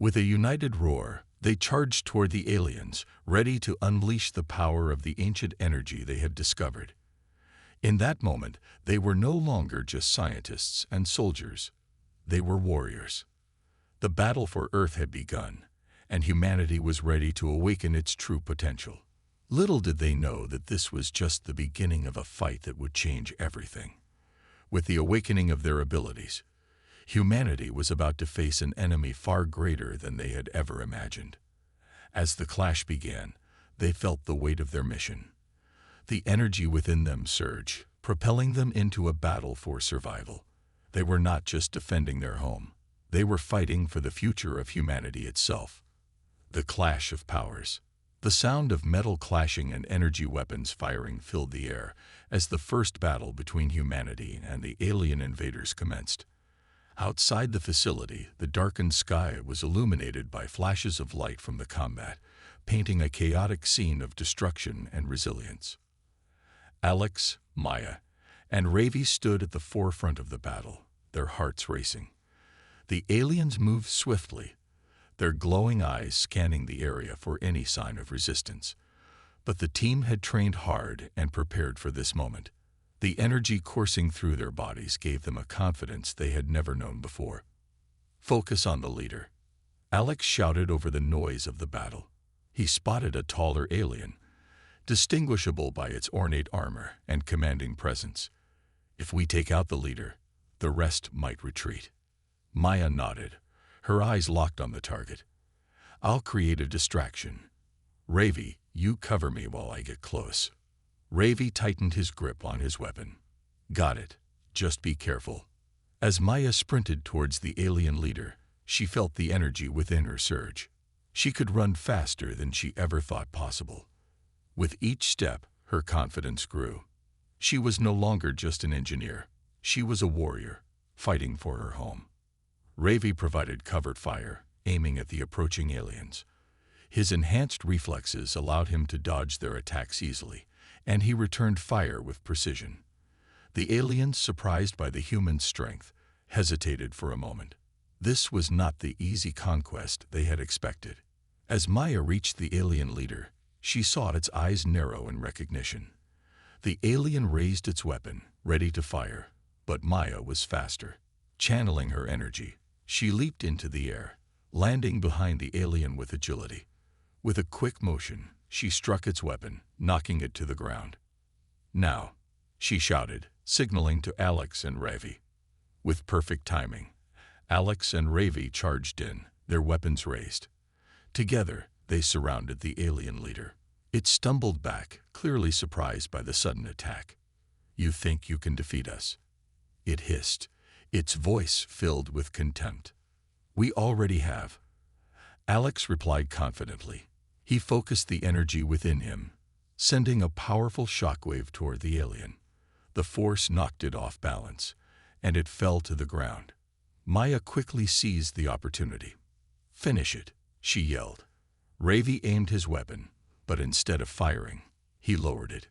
With a united roar, they charged toward the aliens, ready to unleash the power of the ancient energy they had discovered. In that moment, they were no longer just scientists and soldiers. They were warriors. The battle for Earth had begun, and humanity was ready to awaken its true potential. Little did they know that this was just the beginning of a fight that would change everything. With the awakening of their abilities, humanity was about to face an enemy far greater than they had ever imagined. As the clash began, they felt the weight of their mission. The energy within them surged, propelling them into a battle for survival. They were not just defending their home. They were fighting for the future of humanity itself. The clash of powers. The sound of metal clashing and energy weapons firing filled the air as the first battle between humanity and the alien invaders commenced. Outside the facility, the darkened sky was illuminated by flashes of light from the combat, painting a chaotic scene of destruction and resilience. Alex, Maya, and Ravi stood at the forefront of the battle, their hearts racing. The aliens moved swiftly, their glowing eyes scanning the area for any sign of resistance. But the team had trained hard and prepared for this moment. The energy coursing through their bodies gave them a confidence they had never known before. "Focus on the leader," Alex shouted over the noise of the battle. He spotted a taller alien, distinguishable by its ornate armor and commanding presence. "If we take out the leader, the rest might retreat." Maya nodded, her eyes locked on the target. "I'll create a distraction. Ravi, you cover me while I get close." Ravi tightened his grip on his weapon. "Got it. Just be careful." As Maya sprinted towards the alien leader, she felt the energy within her surge. She could run faster than she ever thought possible. With each step, her confidence grew. She was no longer just an engineer. She was a warrior, fighting for her home. Ravi provided covert fire, aiming at the approaching aliens. His enhanced reflexes allowed him to dodge their attacks easily, and he returned fire with precision. The aliens, surprised by the human's strength, hesitated for a moment. This was not the easy conquest they had expected. As Maya reached the alien leader, she saw its eyes narrow in recognition. The alien raised its weapon, ready to fire, but Maya was faster. Channeling her energy, she leaped into the air, landing behind the alien with agility. With a quick motion, she struck its weapon, knocking it to the ground. "Now," she shouted, signaling to Alex and Ravi. With perfect timing, Alex and Ravi charged in, their weapons raised. Together, they surrounded the alien leader. It stumbled back, clearly surprised by the sudden attack. "You think you can defeat us?" it hissed, its voice filled with contempt. "We already have," Alex replied confidently. He focused the energy within him, sending a powerful shockwave toward the alien. The force knocked it off balance, and it fell to the ground. Maya quickly seized the opportunity. "Finish it," she yelled. Ravi aimed his weapon, but instead of firing, he lowered it.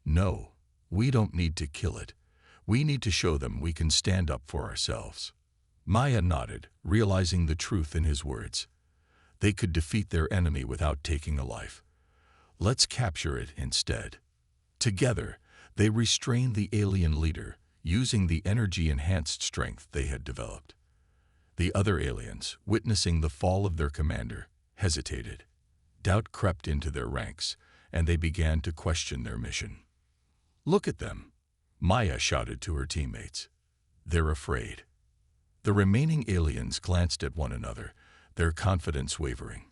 "No, we don't need to kill it. We need to show them we can stand up for ourselves." Maya nodded, realizing the truth in his words. They could defeat their enemy without taking a life. Let's capture it instead. Together, they restrained the alien leader, using the energy-enhanced strength they had developed. The other aliens, witnessing the fall of their commander, hesitated. Doubt crept into their ranks, and they began to question their mission. "Look at them," Maya shouted to her teammates. "They're afraid." The remaining aliens glanced at one another, their confidence wavering.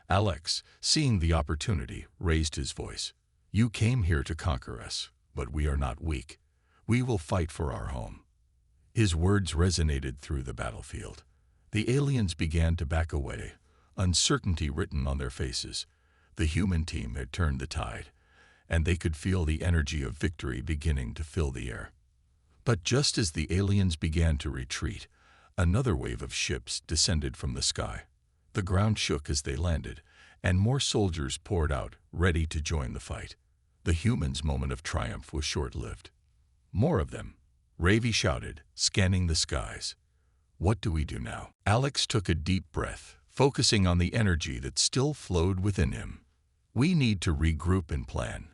Alex, seeing the opportunity, raised his voice. "You came here to conquer us, but we are not weak. We will fight for our home." His words resonated through the battlefield. The aliens began to back away, uncertainty written on their faces. The human team had turned the tide, and they could feel the energy of victory beginning to fill the air. But just as the aliens began to retreat, another wave of ships descended from the sky. The ground shook as they landed, and more soldiers poured out, ready to join the fight. The humans' moment of triumph was short-lived. "More of them," Ravi shouted, scanning the skies. "What do we do now?" Alex took a deep breath, focusing on the energy that still flowed within him. We need to regroup and plan.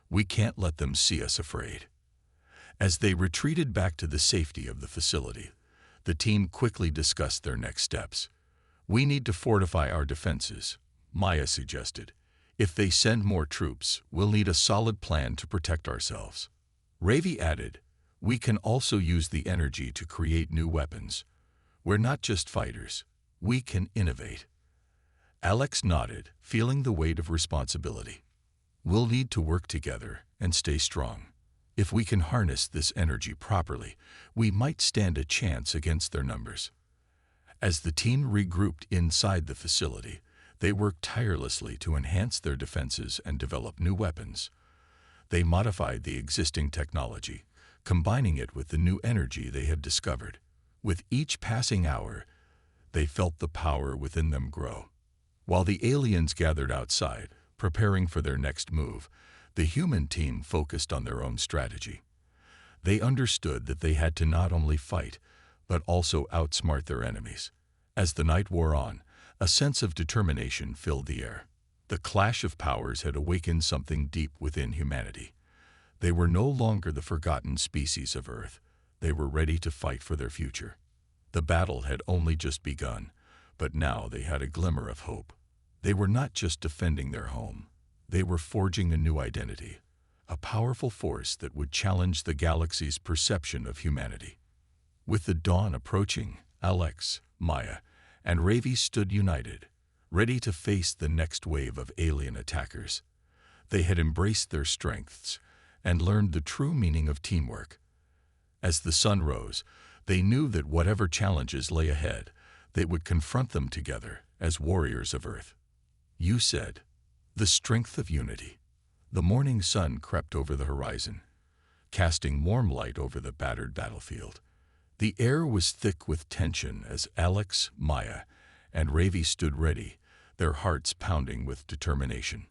We can't let them see us afraid. As they retreated back to the safety of the facility, the team quickly discussed their next steps. We need to fortify our defenses, Maya suggested. If they send more troops, we'll need a solid plan to protect ourselves. Ravi added, we can also use the energy to create new weapons. We're not just fighters. We can innovate. Alex nodded, feeling the weight of responsibility. We'll need to work together and stay strong. If we can harness this energy properly, we might stand a chance against their numbers. As the team regrouped inside the facility, they worked tirelessly to enhance their defenses and develop new weapons. They modified the existing technology, combining it with the new energy they had discovered. With each passing hour, they felt the power within them grow. While the aliens gathered outside, preparing for their next move, the human team focused on their own strategy. They understood that they had to not only fight, but also outsmart their enemies. As the night wore on, a sense of determination filled the air. The clash of powers had awakened something deep within humanity. They were no longer the forgotten species of Earth. They were ready to fight for their future. The battle had only just begun, but now they had a glimmer of hope. They were not just defending their home. They were forging a new identity, a powerful force that would challenge the galaxy's perception of humanity. With the dawn approaching, Alex, Maya, and Ravi stood united, ready to face the next wave of alien attackers. They had embraced their strengths and learned the true meaning of teamwork. As the sun rose, they knew that whatever challenges lay ahead, they would confront them together as warriors of Earth. You said, the strength of unity. The morning sun crept over the horizon, casting warm light over the battered battlefield. The air was thick with tension as Alex, Maya, and Ravi stood ready, their hearts pounding with determination.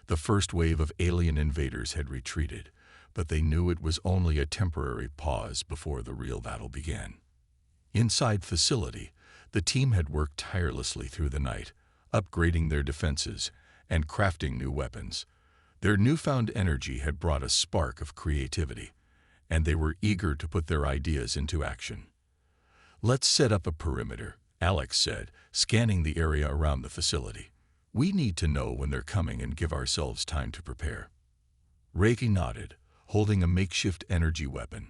The first wave of alien invaders had retreated, but they knew it was only a temporary pause before the real battle began. Inside facility, the team had worked tirelessly through the night, upgrading their defenses and crafting new weapons. Their newfound energy had brought a spark of creativity, and they were eager to put their ideas into action. Let's set up a perimeter, Alex said, scanning the area around the facility. We need to know when they're coming and give ourselves time to prepare. Ravi nodded, holding a makeshift energy weapon.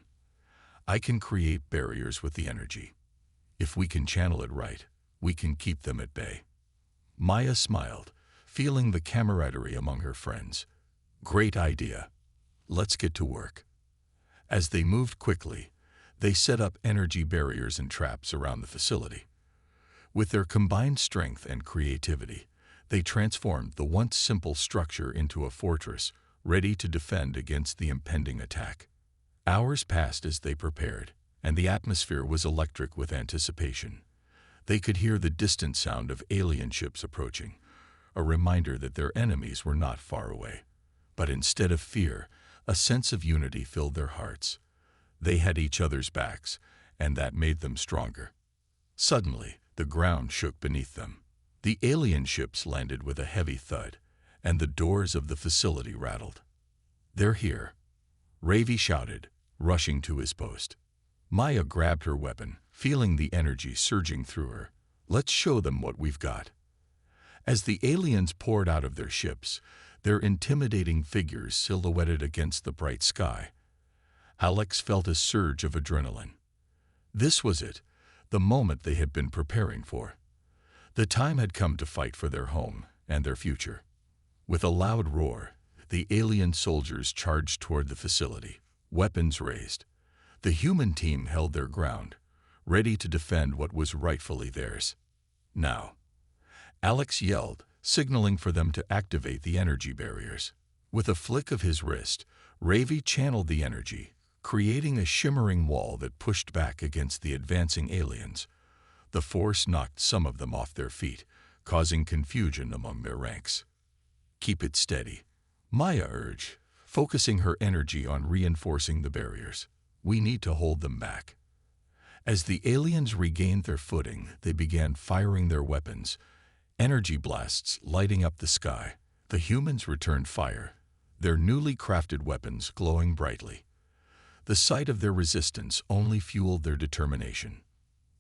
I can create barriers with the energy. If we can channel it right, we can keep them at bay. Maya smiled, feeling the camaraderie among her friends. Great idea. Let's get to work. As they moved quickly, they set up energy barriers and traps around the facility. With their combined strength and creativity, they transformed the once simple structure into a fortress, ready to defend against the impending attack. Hours passed as they prepared, and the atmosphere was electric with anticipation. They could hear the distant sound of alien ships approaching, a reminder that their enemies were not far away. But instead of fear, a sense of unity filled their hearts. They had each other's backs, and that made them stronger. Suddenly, the ground shook beneath them. The alien ships landed with a heavy thud, and the doors of the facility rattled. They're here, Ravi shouted, rushing to his post. Maya grabbed her weapon, feeling the energy surging through her. Let's show them what we've got. As the aliens poured out of their ships, their intimidating figures silhouetted against the bright sky, Alex felt a surge of adrenaline. This was it, the moment they had been preparing for. The time had come to fight for their home and their future. With a loud roar, the alien soldiers charged toward the facility, weapons raised. The human team held their ground, ready to defend what was rightfully theirs. Now, Alex yelled, signaling for them to activate the energy barriers. With a flick of his wrist, Ravi channeled the energy, creating a shimmering wall that pushed back against the advancing aliens. The force knocked some of them off their feet, causing confusion among their ranks. Keep it steady, Maya urged, focusing her energy on reinforcing the barriers. We need to hold them back. As the aliens regained their footing, they began firing their weapons, energy blasts lighting up the sky. The humans returned fire, their newly crafted weapons glowing brightly. The sight of their resistance only fueled their determination.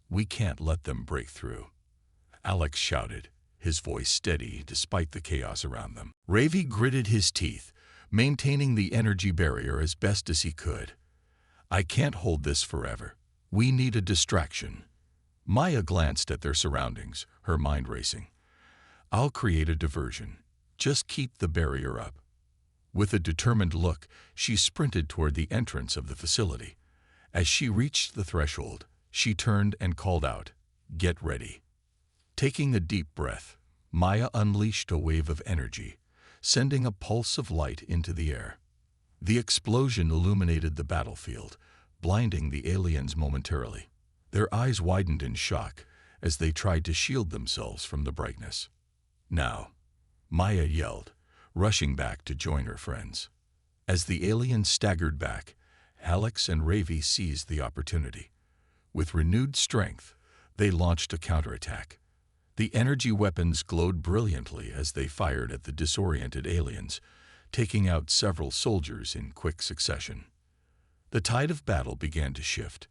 "We can't let them break through," Alex shouted, his voice steady despite the chaos around them. Ravi gritted his teeth, maintaining the energy barrier as best as he could. "I can't hold this forever. We need a distraction." Maya glanced at their surroundings, her mind racing. "I'll create a diversion. Just keep the barrier up." With a determined look, she sprinted toward the entrance of the facility. As she reached the threshold, she turned and called out, "Get ready." Taking a deep breath, Maya unleashed a wave of energy, sending a pulse of light into the air. The explosion illuminated the battlefield, blinding the aliens momentarily. Their eyes widened in shock as they tried to shield themselves from the brightness. "Now," Maya yelled, rushing back to join her friends. As the aliens staggered back, Alex and Ravi seized the opportunity. With renewed strength, they launched a counterattack. The energy weapons glowed brilliantly as they fired at the disoriented aliens, taking out several soldiers in quick succession. The tide of battle began to shift.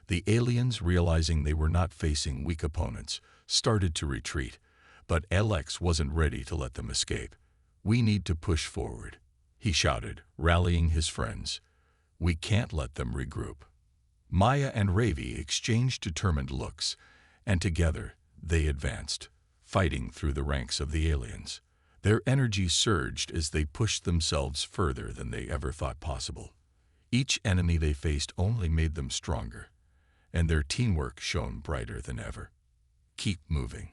The aliens, realizing they were not facing weak opponents, started to retreat, but Alex wasn't ready to let them escape. "We need to push forward," he shouted, rallying his friends. "We can't let them regroup." Maya and Ravi exchanged determined looks, and together they advanced, fighting through the ranks of the aliens. Their energy surged as they pushed themselves further than they ever thought possible. Each enemy they faced only made them stronger, and their teamwork shone brighter than ever. "Keep moving,"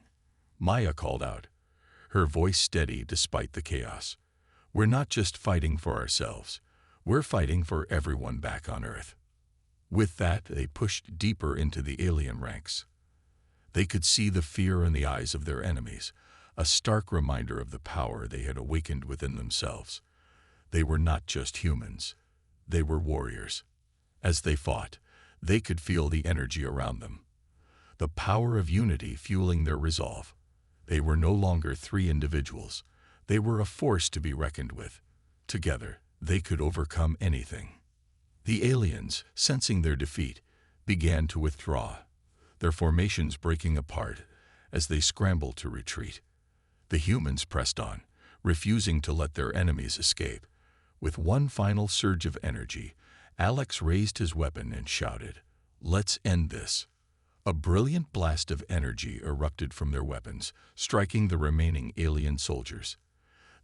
Maya called out, her voice steady despite the chaos. "We're not just fighting for ourselves. We're fighting for everyone back on Earth." With that, they pushed deeper into the alien ranks. They could see the fear in the eyes of their enemies, a stark reminder of the power they had awakened within themselves. They were not just humans. They were warriors. As they fought, they could feel the energy around them, the power of unity fueling their resolve. They were no longer three individuals. They were a force to be reckoned with. Together, they could overcome anything. The aliens, sensing their defeat, began to withdraw, their formations breaking apart as they scrambled to retreat. The humans pressed on, refusing to let their enemies escape. With one final surge of energy, Alex raised his weapon and shouted, "Let's end this." A brilliant blast of energy erupted from their weapons, striking the remaining alien soldiers.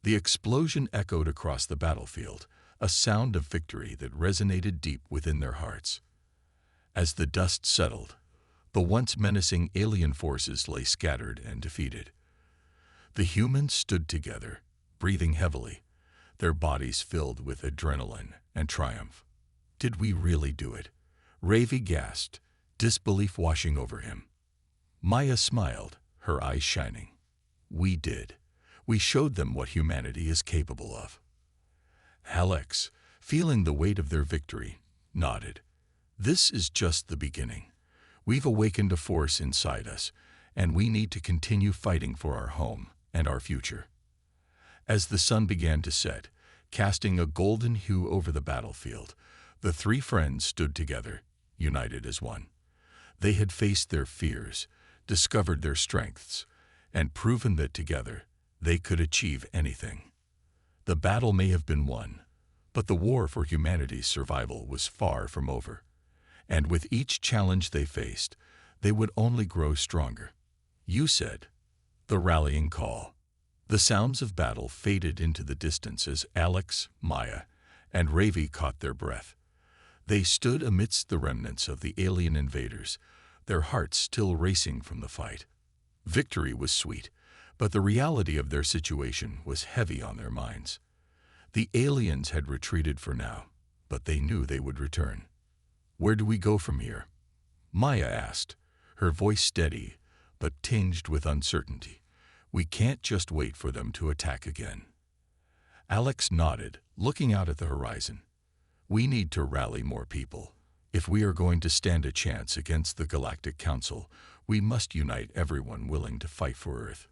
The explosion echoed across the battlefield, a sound of victory that resonated deep within their hearts. As the dust settled, the once menacing alien forces lay scattered and defeated. The humans stood together, breathing heavily, their bodies filled with adrenaline and triumph. "Did we really do it?" Ravi gasped, disbelief washing over him. Maya smiled, her eyes shining. "We did. We showed them what humanity is capable of." Alex, feeling the weight of their victory, nodded. "This is just the beginning. We've awakened a force inside us, and we need to continue fighting for our home and our future." As the sun began to set, casting a golden hue over the battlefield, the three friends stood together, united as one. They had faced their fears, discovered their strengths, and proven that together they could achieve anything. The battle may have been won, but the war for humanity's survival was far from over. And with each challenge they faced, they would only grow stronger. "You said," the rallying call. The sounds of battle faded into the distance as Alex, Maya, and Ravi caught their breath. They stood amidst the remnants of the alien invaders, their hearts still racing from the fight. Victory was sweet, but the reality of their situation was heavy on their minds. The aliens had retreated for now, but they knew they would return. "Where do we go from here?" Maya asked, her voice steady but tinged with uncertainty. "We can't just wait for them to attack again." Alex nodded, looking out at the horizon. "We need to rally more people. If we are going to stand a chance against the Galactic Council, we must unite everyone willing to fight for Earth.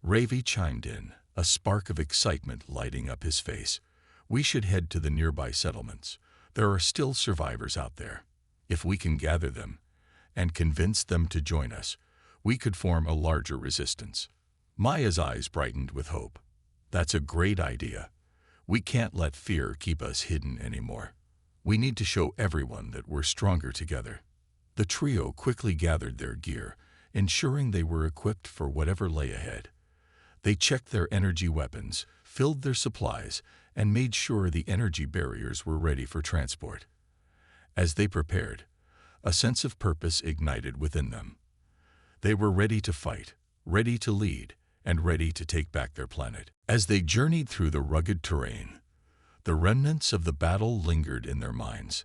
Ravi chimed in, a spark of excitement lighting up his face. We should head to the nearby settlements. There are still survivors out there. If we can gather them and convince them to join us, we could form a larger resistance. Maya's eyes brightened with hope. That's a great idea. We can't let fear keep us hidden anymore. We need to show everyone that we're stronger together. The trio quickly gathered their gear, ensuring they were equipped for whatever lay ahead. They checked their energy weapons, filled their supplies, and made sure the energy barriers were ready for transport. As they prepared, a sense of purpose ignited within them. They were ready to fight, ready to lead, and ready to take back their planet. As they journeyed through the rugged terrain, the remnants of the battle lingered in their minds.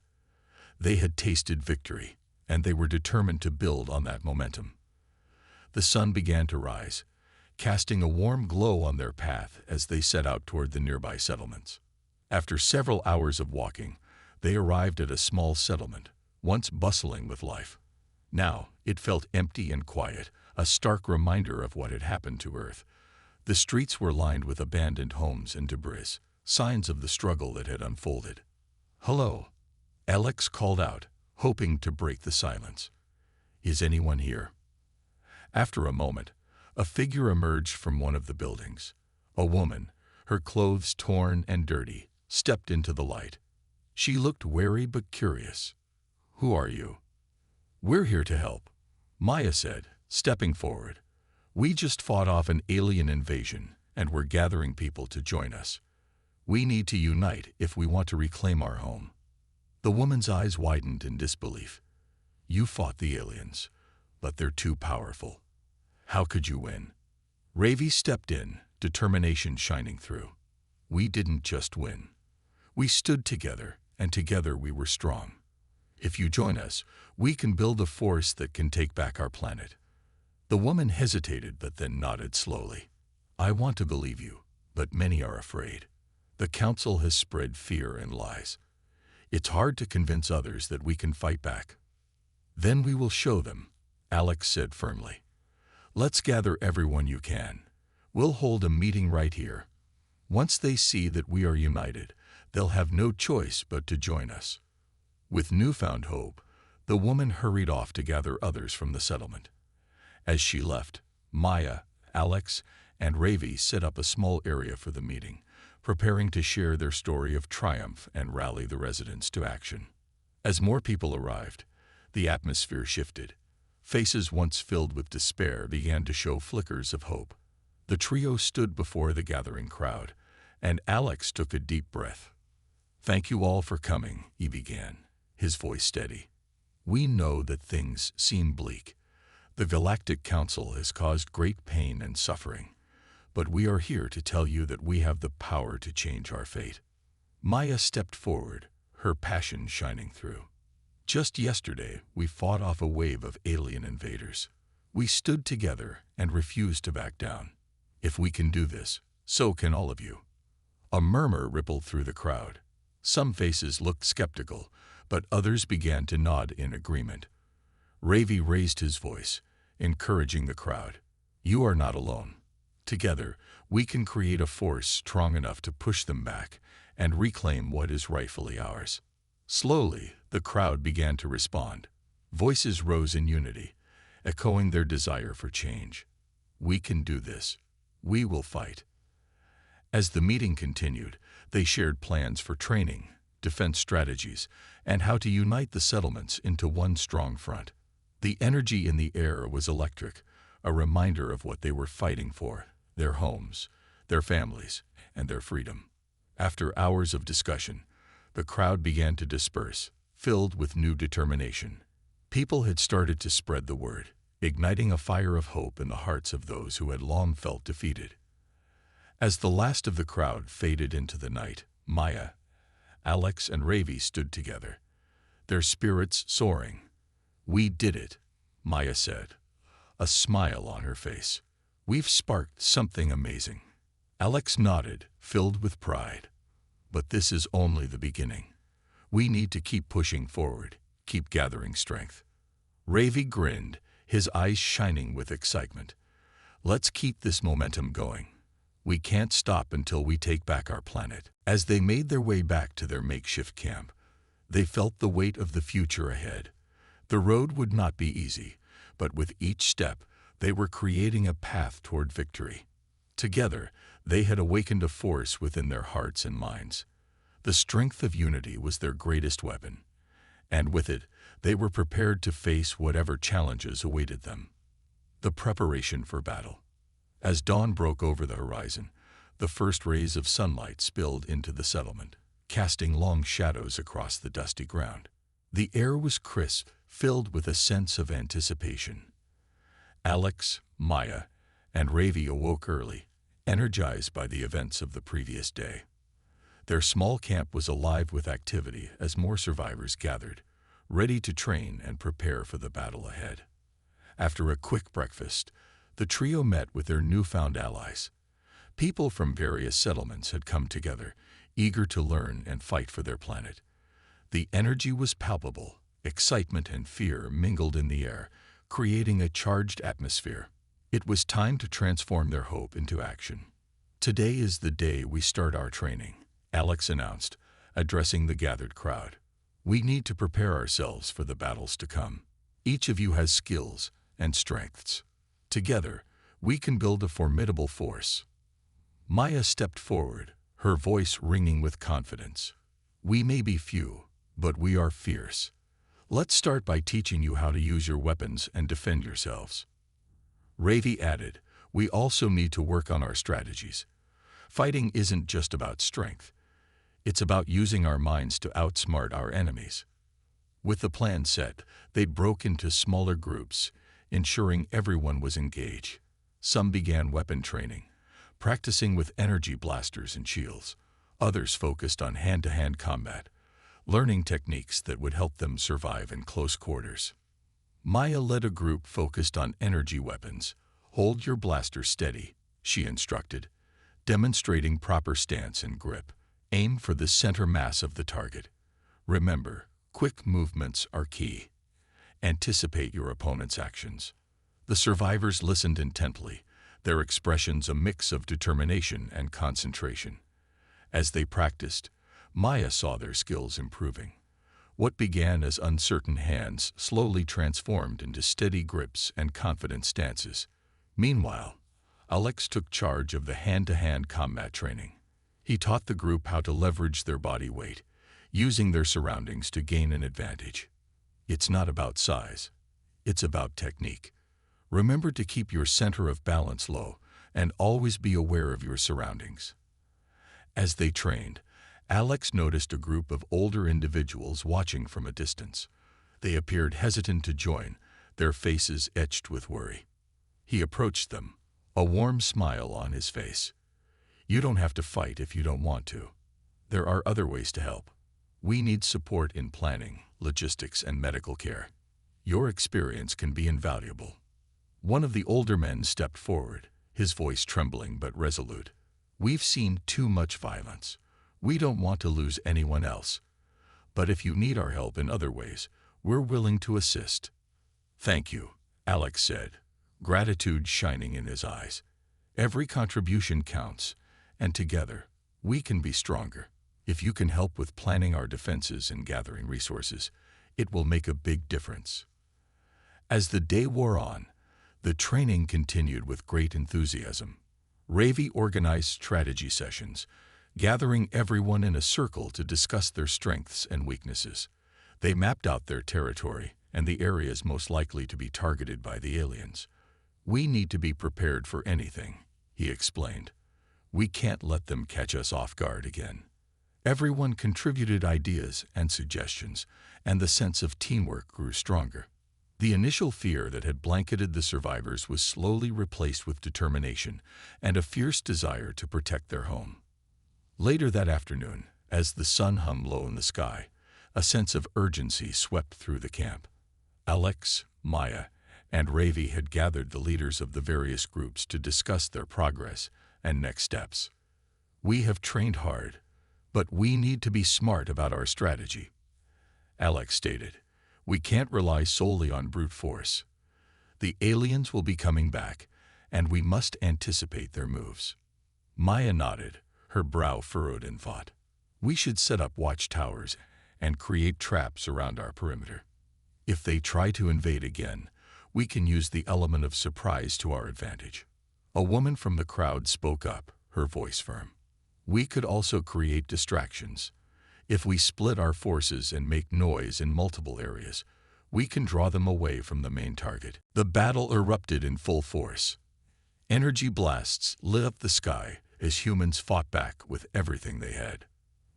They had tasted victory, and they were determined to build on that momentum. The sun began to rise, casting a warm glow on their path as they set out toward the nearby settlements. After several hours of walking, they arrived at a small settlement, once bustling with life. Now, it felt empty and quiet, a stark reminder of what had happened to Earth. The streets were lined with abandoned homes and debris, signs of the struggle that had unfolded. "Hello," Alex called out, hoping to break the silence. "Is anyone here?" After a moment, a figure emerged from one of the buildings. A woman, her clothes torn and dirty, stepped into the light. She looked wary but curious. "Who are you?" "We're here to help," Maya said, stepping forward. "We just fought off an alien invasion, and we're gathering people to join us. We need to unite if we want to reclaim our home." The woman's eyes widened in disbelief. "You fought the aliens, but they're too powerful. How could you win?" Ravi stepped in, determination shining through. "We didn't just win. We stood together, and together we were strong. If you join us, we can build a force that can take back our planet." The woman hesitated but then nodded slowly. "I want to believe you, but many are afraid. The council has spread fear and lies. It's hard to convince others that we can fight back." "Then we will show them," Alex said firmly. "Let's gather everyone you can. We'll hold a meeting right here. Once they see that we are united, they'll have no choice but to join us." With newfound hope, the woman hurried off to gather others from the settlement. As she left, Maya, Alex, and Ravi set up a small area for the meeting, preparing to share their story of triumph and rally the residents to action. As more people arrived, the atmosphere shifted. Faces once filled with despair began to show flickers of hope. The trio stood before the gathering crowd, and Alex took a deep breath. "Thank you all for coming," he began, his voice steady. "We know that things seem bleak. The Galactic Council has caused great pain and suffering, but we are here to tell you that we have the power to change our fate." Maya stepped forward, her passion shining through. "Just yesterday, we fought off a wave of alien invaders. We stood together and refused to back down. If we can do this, so can all of you." A murmur rippled through the crowd. Some faces looked skeptical, but others began to nod in agreement. Ravi raised his voice, encouraging the crowd. "You are not alone. Together, we can create a force strong enough to push them back and reclaim what is rightfully ours." Slowly, the crowd began to respond. Voices rose in unity, echoing their desire for change. "We can do this. We will fight." As the meeting continued, they shared plans for training, defense strategies, and how to unite the settlements into one strong front. The energy in the air was electric, a reminder of what they were fighting for: their homes, their families, and their freedom. After hours of discussion, the crowd began to disperse, filled with new determination. People had started to spread the word, igniting a fire of hope in the hearts of those who had long felt defeated. As the last of the crowd faded into the night, Maya, Alex, and Ravi stood together, their spirits soaring. "We did it," Maya said, a smile on her face. "We've sparked something amazing." Alex nodded, filled with pride. "But this is only the beginning. We need to keep pushing forward, keep gathering strength. Ravi grinned, his eyes shining with excitement. Let's keep this momentum going. We can't stop until we take back our planet. As they made their way back to their makeshift camp, they felt the weight of the future ahead. The road would not be easy, but with each step, they were creating a path toward victory. Together, they had awakened a force within their hearts and minds. The strength of unity was their greatest weapon, and with it, they were prepared to face whatever challenges awaited them. The preparation for battle. As dawn broke over the horizon, the first rays of sunlight spilled into the settlement, casting long shadows across the dusty ground. The air was crisp, filled with a sense of anticipation. Alex, Maya, and Ravi awoke early, energized by the events of the previous day. Their small camp was alive with activity as more survivors gathered, ready to train and prepare for the battle ahead. After a quick breakfast, the trio met with their newfound allies. People from various settlements had come together, eager to learn and fight for their planet. The energy was palpable, excitement and fear mingled in the air, creating a charged atmosphere. It was time to transform their hope into action. Today is the day we start our training, Alex announced, addressing the gathered crowd. We need to prepare ourselves for the battles to come. Each of you has skills and strengths. Together, we can build a formidable force. Maya stepped forward, her voice ringing with confidence. We may be few, but we are fierce. Let's start by teaching you how to use your weapons and defend yourselves. Ravi added, we also need to work on our strategies. Fighting isn't just about strength. It's about using our minds to outsmart our enemies. With the plan set, they broke into smaller groups, ensuring everyone was engaged. Some began weapon training, practicing with energy blasters and shields. Others focused on hand-to-hand combat, learning techniques that would help them survive in close quarters. Maya led a group focused on energy weapons. Hold your blaster steady, she instructed, demonstrating proper stance and grip. Aim for the center mass of the target. Remember, quick movements are key. Anticipate your opponent's actions. The survivors listened intently, their expressions a mix of determination and concentration. As they practiced, Maya saw their skills improving. What began as uncertain hands slowly transformed into steady grips and confident stances. Meanwhile, Alex took charge of the hand-to-hand combat training. He taught the group how to leverage their body weight, using their surroundings to gain an advantage. It's not about size, it's about technique. Remember to keep your center of balance low and always be aware of your surroundings. As they trained, Alex noticed a group of older individuals watching from a distance. They appeared hesitant to join, their faces etched with worry. He approached them, a warm smile on his face. You don't have to fight if you don't want to. There are other ways to help. We need support in planning, logistics, and medical care. Your experience can be invaluable. One of the older men stepped forward, his voice trembling but resolute. We've seen too much violence. We don't want to lose anyone else. But if you need our help in other ways, we're willing to assist. Thank you, Alex said, gratitude shining in his eyes. Every contribution counts, and together, we can be stronger. If you can help with planning our defenses and gathering resources, it will make a big difference. As the day wore on, the training continued with great enthusiasm. Ravi organized strategy sessions, gathering everyone in a circle to discuss their strengths and weaknesses. They mapped out their territory and the areas most likely to be targeted by the aliens. We need to be prepared for anything, he explained. We can't let them catch us off guard again. Everyone contributed ideas and suggestions, and the sense of teamwork grew stronger. The initial fear that had blanketed the survivors was slowly replaced with determination and a fierce desire to protect their home. Later that afternoon, as the sun hung low in the sky, a sense of urgency swept through the camp. Alex, Maya, and Ravi had gathered the leaders of the various groups to discuss their progress and next steps. We have trained hard, but we need to be smart about our strategy, Alex stated. We can't rely solely on brute force. The aliens will be coming back, and we must anticipate their moves. Maya nodded, her brow furrowed in thought. We should set up watchtowers and create traps around our perimeter. If they try to invade again, we can use the element of surprise to our advantage. A woman from the crowd spoke up, her voice firm. We could also create distractions. If we split our forces and make noise in multiple areas, we can draw them away from the main target. The battle erupted in full force. Energy blasts lit up the sky as humans fought back with everything they had.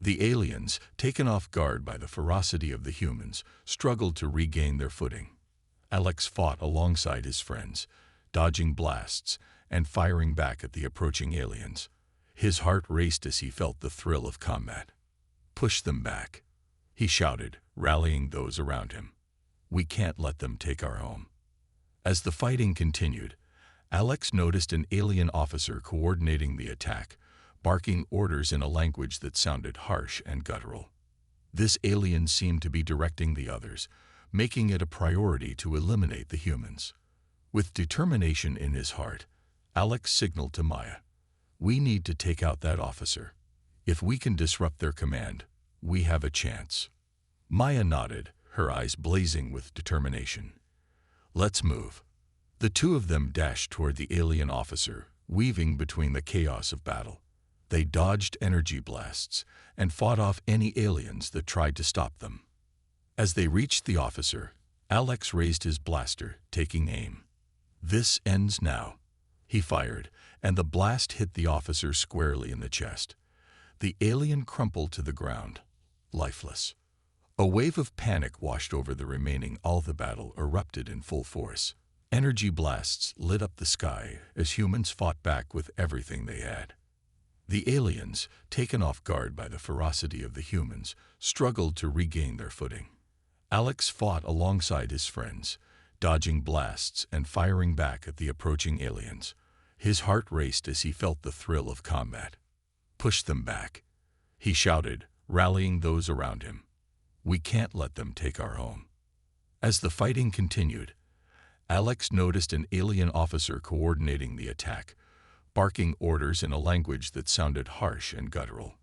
The aliens, taken off guard by the ferocity of the humans, struggled to regain their footing. Alex fought alongside his friends, dodging blasts and firing back at the approaching aliens. His heart raced as he felt the thrill of combat. Push them back, he shouted, rallying those around him. We can't let them take our home. As the fighting continued, Alex noticed an alien officer coordinating the attack, barking orders in a language that sounded harsh and guttural. This alien seemed to be directing the others, making it a priority to eliminate the humans. With determination in his heart, Alex signaled to Maya, "We need to take out that officer. If we can disrupt their command, we have a chance." Maya nodded, her eyes blazing with determination. "Let's move." The two of them dashed toward the alien officer, weaving between the chaos of battle. They dodged energy blasts and fought off any aliens that tried to stop them. As they reached the officer, Alex raised his blaster, taking aim. "This ends now." He fired, and the blast hit the officer squarely in the chest. The alien crumpled to the ground, lifeless. A wave of panic washed over the remaining. All the battle erupted in full force. Energy blasts lit up the sky as humans fought back with everything they had. The aliens, taken off guard by the ferocity of the humans, struggled to regain their footing. Alex fought alongside his friends, dodging blasts and firing back at the approaching aliens. His heart raced as he felt the thrill of combat. "Push them back," he shouted, rallying those around him. "We can't let them take our home." As the fighting continued, Alex noticed an alien officer coordinating the attack, barking orders in a language that sounded harsh and guttural.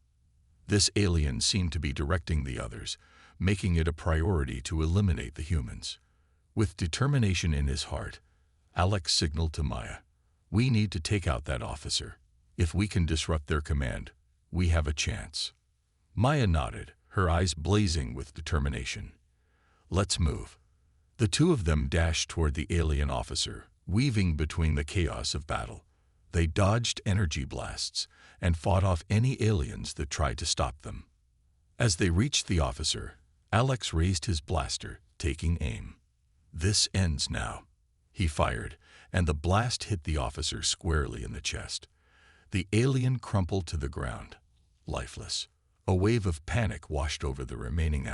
This alien seemed to be directing the others, making it a priority to eliminate the humans. With determination in his heart, Alex signaled to Maya, "We need to take out that officer. If we can disrupt their command, we have a chance." Maya nodded, her eyes blazing with determination. "Let's move." The two of them dashed toward the alien officer, weaving between the chaos of battle. They dodged energy blasts and fought off any aliens that tried to stop them. As they reached the officer, Alex raised his blaster, taking aim. "This ends now." He fired, and the blast hit the officer squarely in the chest. The alien crumpled to the ground, lifeless. A wave of panic washed over the remaining.